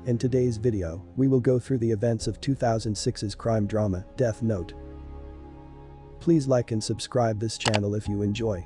In today's video, we will go through the events of 2006's crime drama, Death Note. Please like and subscribe this channel if you enjoy.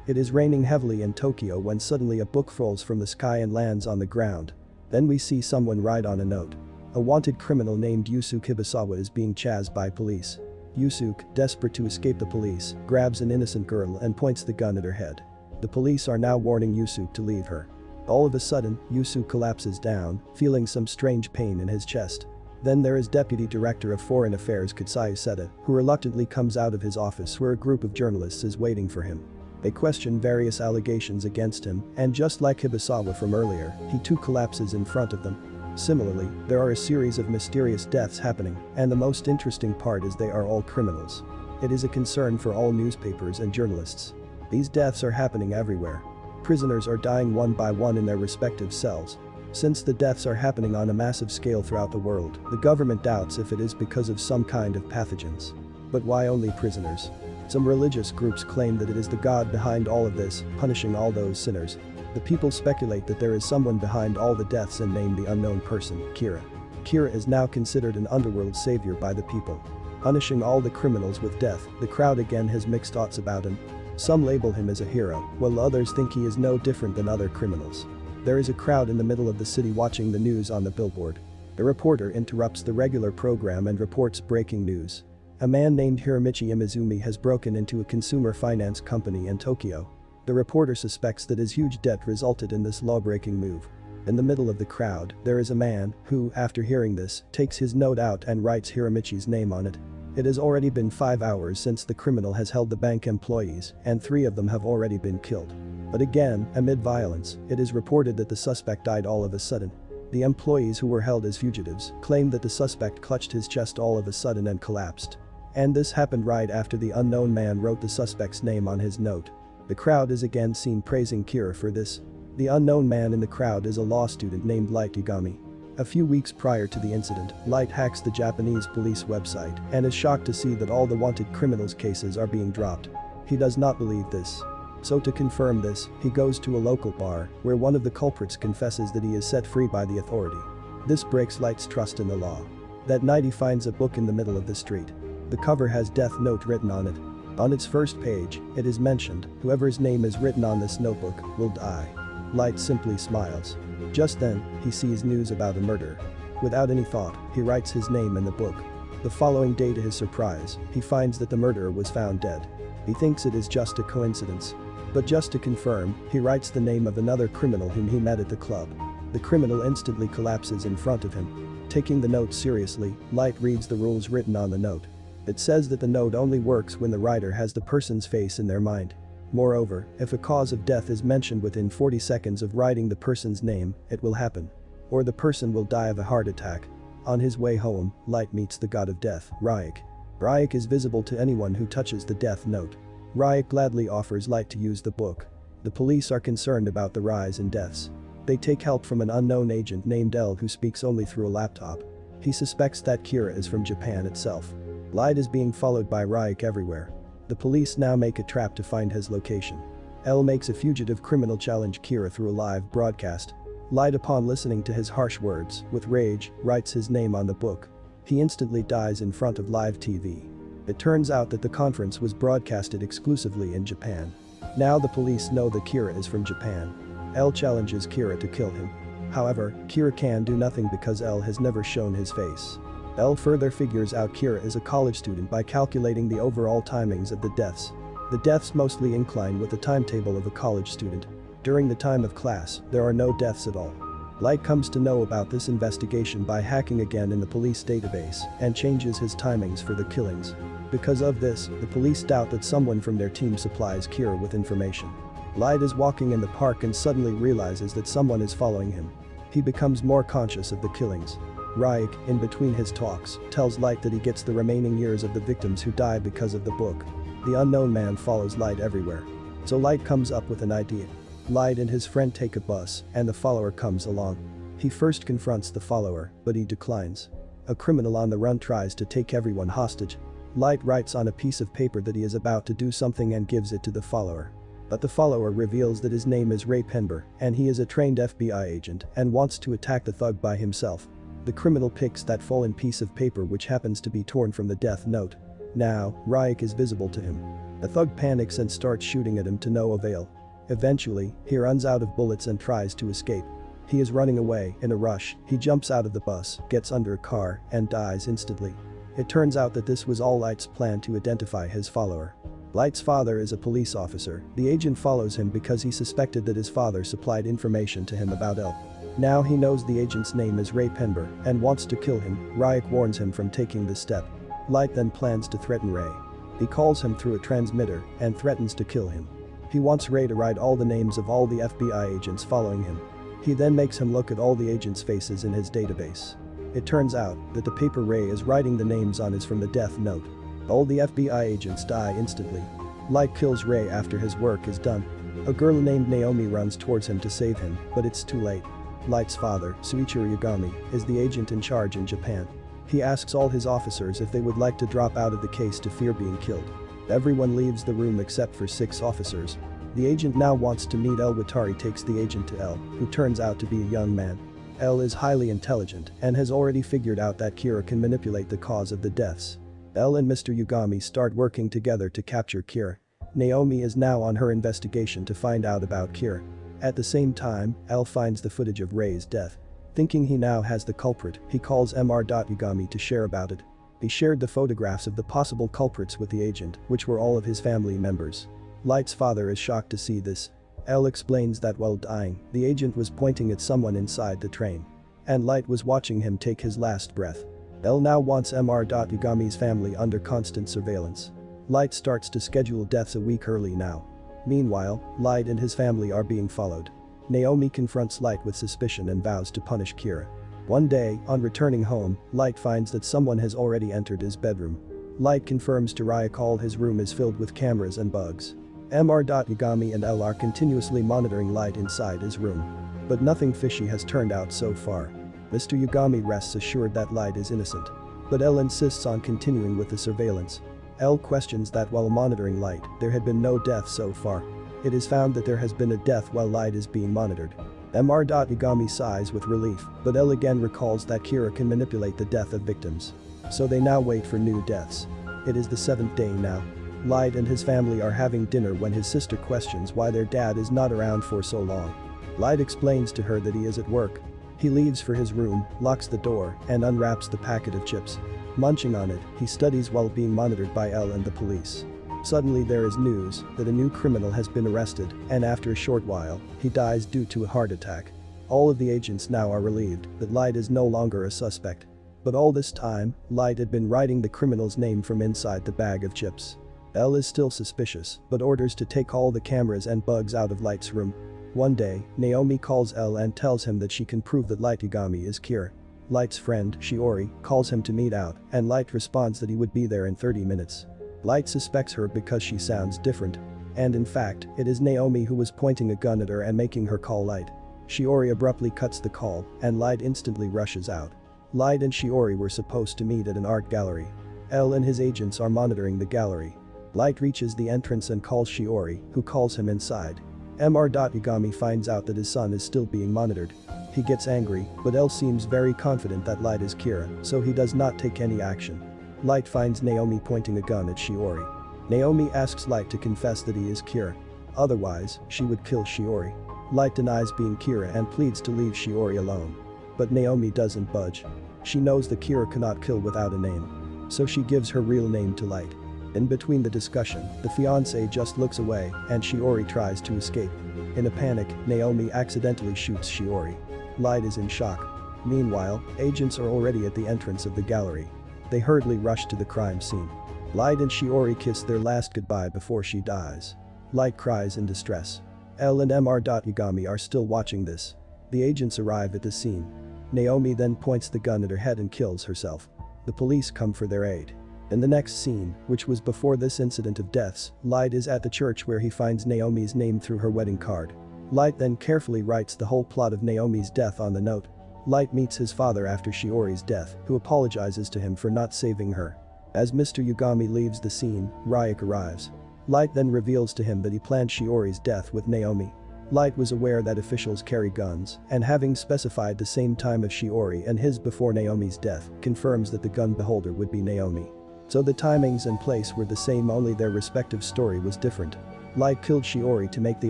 It is raining heavily in Tokyo when suddenly a book falls from the sky and lands on the ground. Then we see someone write on a note. A wanted criminal named Yusuke Hibasawa is being chased by police. Yusuke, desperate to escape the police, grabs an innocent girl and points the gun at her head. The police are now warning Yusuke to leave her. All of a sudden, Yusuke collapses down, feeling some strange pain in his chest. Then there is Deputy Director of Foreign Affairs Kutsuyu Seta, who reluctantly comes out of his office where a group of journalists is waiting for him. They question various allegations against him, and just like Hibasawa from earlier, he too collapses in front of them. Similarly, there are a series of mysterious deaths happening, and the most interesting part is they are all criminals. It is a concern for all newspapers and journalists. These deaths are happening everywhere. Prisoners are dying one by one in their respective cells. Since the deaths are happening on a massive scale throughout the world, the government doubts if it is because of some kind of pathogens. But why only prisoners? Some religious groups claim that it is the God behind all of this, punishing all those sinners. The people speculate that there is someone behind all the deaths and name the unknown person, Kira. Kira is now considered an underworld savior by the people. Punishing all the criminals with death, the crowd again has mixed thoughts about him. Some label him as a hero, while others think he is no different than other criminals. There is a crowd in the middle of the city watching the news on the billboard. The reporter interrupts the regular program and reports breaking news. A man named Hiromichi Imizumi has broken into a consumer finance company in Tokyo. The reporter suspects that his huge debt resulted in this law-breaking move. In the middle of the crowd, there is a man who, after hearing this, takes his note out and writes Hiromichi's name on it. It has already been 5 hours since the criminal has held the bank employees, and 3 of them have already been killed. But again, amid violence, it is reported that the suspect died all of a sudden. The employees who were held as fugitives claim that the suspect clutched his chest all of a sudden and collapsed. And this happened right after the unknown man wrote the suspect's name on his note. The crowd is again seen praising Kira for this. The unknown man in the crowd is a law student named Light Yagami. A few weeks prior to the incident, Light hacks the Japanese police website and is shocked to see that all the wanted criminals cases are being dropped. He does not believe this. So to confirm this, he goes to a local bar where one of the culprits confesses that he is set free by the authority. This breaks Light's trust in the law. That night he finds a book in the middle of the street. The cover has Death Note written on it. On its first page, it is mentioned, whoever's name is written on this notebook will die. Light simply smiles. Just then, he sees news about a murder. Without any thought, he writes his name in the book. The following day, to his surprise, he finds that the murderer was found dead. He thinks it is just a coincidence. But just to confirm, he writes the name of another criminal whom he met at the club. The criminal instantly collapses in front of him. Taking the note seriously, Light reads the rules written on the note. It says that the note only works when the writer has the person's face in their mind. Moreover, if a cause of death is mentioned within 40 seconds of writing the person's name, it will happen. Or the person will die of a heart attack. On his way home, Light meets the god of death, Ryuk. Ryuk is visible to anyone who touches the death note. Ryuk gladly offers Light to use the book. The police are concerned about the rise in deaths. They take help from an unknown agent named L who speaks only through a laptop. He suspects that Kira is from Japan itself. Light is being followed by Ryuk everywhere. The police now make a trap to find his location. L makes a fugitive criminal challenge Kira through a live broadcast. Light, upon listening to his harsh words, with rage, writes his name on the book. He instantly dies in front of live TV. It turns out that the conference was broadcasted exclusively in Japan. Now the police know that Kira is from Japan. L challenges Kira to kill him. However, Kira can do nothing because L has never shown his face. L further figures out Kira is a college student by calculating the overall timings of the deaths. The deaths mostly incline with the timetable of a college student. During the time of class, there are no deaths at all. Light comes to know about this investigation by hacking again in the police database and changes his timings for the killings. Because of this, the police doubt that someone from their team supplies Kira with information. Light is walking in the park and suddenly realizes that someone is following him. He becomes more conscious of the killings. Ryuk, in between his talks, tells Light that he gets the remaining years of the victims who die because of the book. The unknown man follows Light everywhere. So Light comes up with an idea. Light and his friend take a bus, and the follower comes along. He first confronts the follower, but he declines. A criminal on the run tries to take everyone hostage. Light writes on a piece of paper that he is about to do something and gives it to the follower. But the follower reveals that his name is Ray Penber and he is a trained FBI agent and wants to attack the thug by himself. The criminal picks that fallen piece of paper which happens to be torn from the death note. Now, ryuk is visible to him. The thug panics and starts shooting at him to no avail. Eventually, he runs out of bullets and tries to escape. He is running away in a rush, he jumps out of the bus, gets under a car, and dies instantly. It turns out that this was all Light's plan to identify his follower. Light's father is a police officer. The agent follows him because he suspected that his father supplied information to him about L. Now he knows the agent's name is Ray Penber and wants to kill him. Ryuk warns him from taking this step. Light then plans to threaten Ray. He calls him through a transmitter and threatens to kill him. He wants Ray to write all the names of all the FBI agents following him. He then makes him look at all the agents' faces in his database. It turns out that the paper Ray is writing the names on is from the death note. All the FBI agents die instantly. Light kills Ray after his work is done. A girl named Naomi runs towards him to save him, but it's too late. Light's father, Suichiro Yagami, is the agent in charge in Japan. He asks all his officers if they would like to drop out of the case to fear being killed. Everyone leaves the room except for 6 officers. The agent now wants to meet L. Watari takes the agent to L, who turns out to be a young man. L is highly intelligent and has already figured out that Kira can manipulate the cause of the deaths. L and Mr. Yagami start working together to capture Kira. Naomi is now on her investigation to find out about Kira. At the same time, L finds the footage of Ray's death. Thinking he now has the culprit, he calls Mr. Yagami to share about it. He shared the photographs of the possible culprits with the agent, which were all of his family members. Light's father is shocked to see this. L explains that while dying, the agent was pointing at someone inside the train. And Light was watching him take his last breath. L now wants Mr. Yagami's family under constant surveillance. Light starts to schedule deaths a week early now. Meanwhile, Light and his family are being followed. Naomi confronts Light with suspicion and vows to punish Kira. One day, on returning home, Light finds that someone has already entered his bedroom. Light confirms to Ryuk all his room is filled with cameras and bugs. Mr. Yagami and L are continuously monitoring Light inside his room. But nothing fishy has turned out so far. Mr. Yagami rests assured that Light is innocent. But L insists on continuing with the surveillance. L questions that while monitoring Light, there had been no death so far. It is found that there has been a death while Light is being monitored. Mr. Yagami sighs with relief, but L again recalls that Kira can manipulate the death of victims. So they now wait for new deaths. It is the 7th day now. Light and his family are having dinner when his sister questions why their dad is not around for so long. Light explains to her that he is at work. He leaves for his room, locks the door, and unwraps the packet of chips. Munching on it, he studies while being monitored by L and the police. Suddenly there is news that a new criminal has been arrested, and after a short while, he dies due to a heart attack. All of the agents now are relieved that Light is no longer a suspect. But all this time, Light had been writing the criminal's name from inside the bag of chips. L is still suspicious, but orders to take all the cameras and bugs out of Light's room. One day, Naomi calls L and tells him that she can prove that Light Yagami is Kira. Light's friend, Shiori, calls him to meet out, and Light responds that he would be there in 30 minutes. Light suspects her because she sounds different. And in fact, it is Naomi who was pointing a gun at her and making her call Light. Shiori abruptly cuts the call, and Light instantly rushes out. Light and Shiori were supposed to meet at an art gallery. L and his agents are monitoring the gallery. Light reaches the entrance and calls Shiori, who calls him inside. Mr. Yagami finds out that his son is still being monitored. He gets angry, but L seems very confident that Light is Kira, so he does not take any action. Light finds Naomi pointing a gun at Shiori. Naomi asks Light to confess that he is Kira. Otherwise, she would kill Shiori. Light denies being Kira and pleads to leave Shiori alone. But Naomi doesn't budge. She knows that Kira cannot kill without a name. So she gives her real name to Light. In between the discussion, the fiancé just looks away and Shiori tries to escape. In a panic, Naomi accidentally shoots Shiori. Light is in shock. Meanwhile, agents are already at the entrance of the gallery. They hurriedly rush to the crime scene. Light and Shiori kiss their last goodbye before she dies. Light cries in distress. L and Mr. Yagami are still watching this. The agents arrive at the scene. Naomi then points the gun at her head and kills herself. The police come for their aid. In the next scene, which was before this incident of deaths, Light is at the church where he finds Naomi's name through her wedding card. Light then carefully writes the whole plot of Naomi's death on the note. Light meets his father after Shiori's death, who apologizes to him for not saving her. As Mr. Yagami leaves the scene, Ryuk arrives. Light then reveals to him that he planned Shiori's death with Naomi. Light was aware that officials carry guns, and having specified the same time of Shiori and his before Naomi's death, confirms that the gun beholder would be Naomi. So the timings and place were the same, only their respective story was different. Light killed Shiori to make the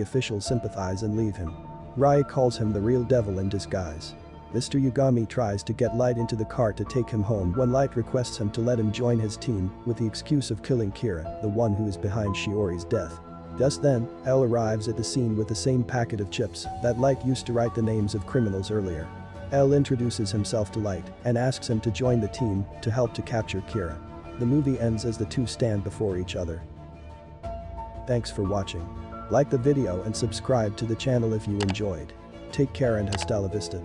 officials sympathize and leave him. Ryuk calls him the real devil in disguise. Mr. Yagami tries to get Light into the car to take him home when Light requests him to let him join his team with the excuse of killing Kira, the one who is behind Shiori's death. Just then, L arrives at the scene with the same packet of chips that Light used to write the names of criminals earlier. L introduces himself to Light and asks him to join the team to help to capture Kira. The movie ends as the two stand before each other. Thanks for watching. Like the video and subscribe to the channel if you enjoyed. Take care and hasta la vista.